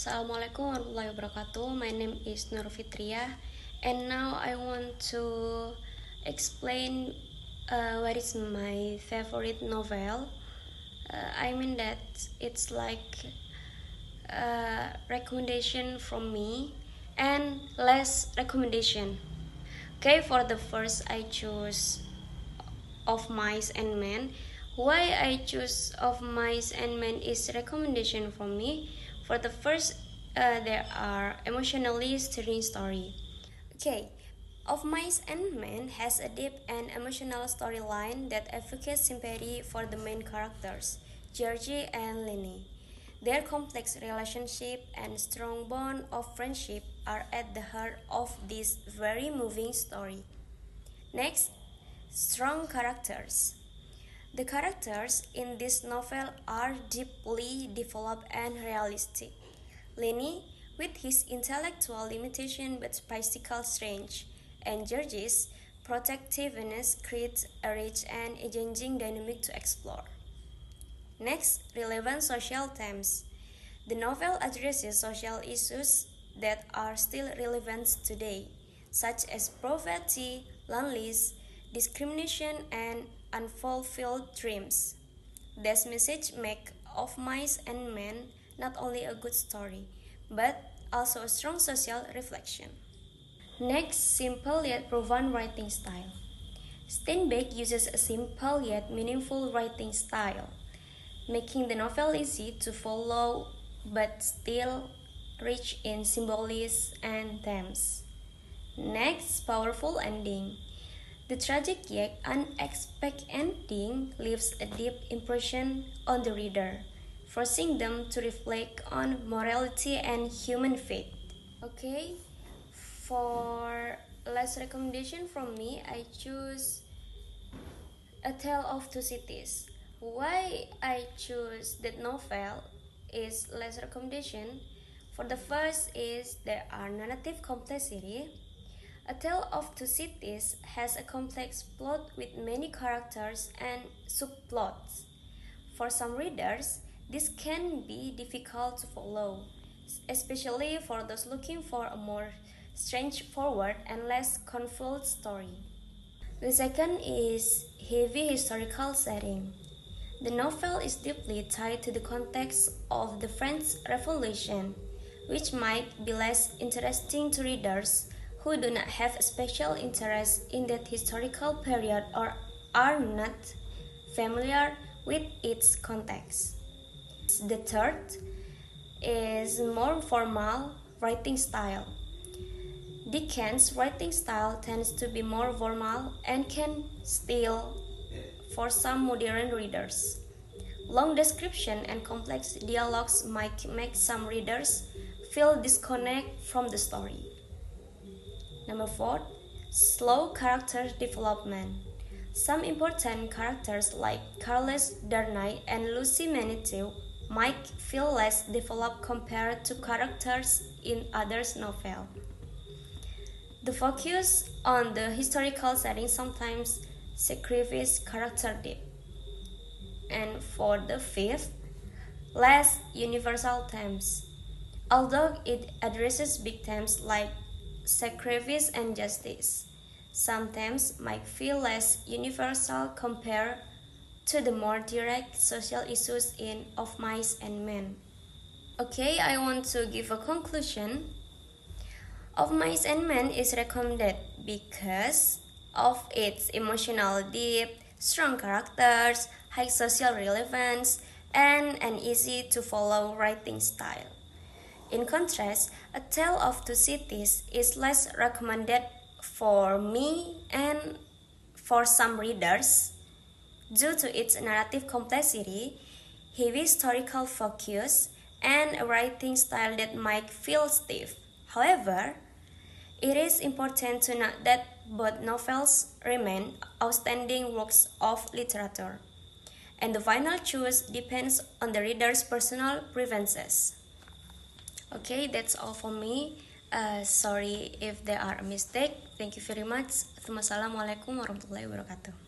Assalamualaikum warahmatullahi wabarakatuh. My name is Nur Fitria, and now I want to explain what is my favorite novel. I mean that it's like a recommendation from me and less recommendation. Okay, for the first I choose Of Mice and Men. Why I choose Of Mice and Men is recommendation from me. For the first, there are emotionally stirring story. Okay, Of Mice and Men has a deep and emotional storyline that advocates sympathy for the main characters, Georgie and Lenny. Their complex relationship and strong bond of friendship are at the heart of this very moving story. Next, strong characters. The characters in this novel are deeply developed and realistic. Lenny, with his intellectual limitation but spectacle strength, and George's protectiveness creates a rich and engaging dynamic to explore. Next, relevant social themes. The novel addresses social issues that are still relevant today, such as poverty, loneliness, discrimination, and unfulfilled dreams. This message make Of Mice and Men not only a good story, but also a strong social reflection. Next, simple yet proven writing style. Steinbeck uses a simple yet meaningful writing style, making the novel easy to follow but still rich in symbolism and themes. Next, powerful ending. The tragic yet unexpected ending leaves a deep impression on the reader, forcing them to reflect on morality and human fate. Okay, for last recommendation from me, I choose A Tale of Two Cities. Why I choose that novel is less recommendation. For the first is there are narrative complexity. A Tale of Two Cities has a complex plot with many characters and subplots. For some readers, this can be difficult to follow, especially for those looking for a more straightforward and less convoluted story. The second is heavy historical setting. The novel is deeply tied to the context of the French Revolution, which might be less interesting to readers who do not have a special interest in that historical period or are not familiar with its context. The third is more formal writing style. Dickens' writing style tends to be more formal and can still for some modern readers. Long description and complex dialogues might make some readers feel disconnect from the story. Number 4, slow character development. Some important characters like Carlos Darnay and Lucy Manitou might feel less developed compared to characters in others' novels. The focus on the historical setting sometimes sacrifices character depth. And for the fifth, less universal themes. Although it addresses big themes like sacrifice and justice, some themes might feel less universal compared to the more direct social issues in Of Mice and Men. Okay, I want to give a conclusion. Of Mice and Men is recommended because of its emotional depth, strong characters, high social relevance, and an easy to follow writing style. In contrast, A Tale of Two Cities is less recommended for me and for some readers due to its narrative complexity, heavy historical focus, and a writing style that might feel stiff. However, it is important to note that both novels remain outstanding works of literature, and the final choice depends on the reader's personal preferences. Okay, that's all for me. Sorry if there are a mistake. Thank you very much. Wassalamualaikum warahmatullahi wabarakatuh.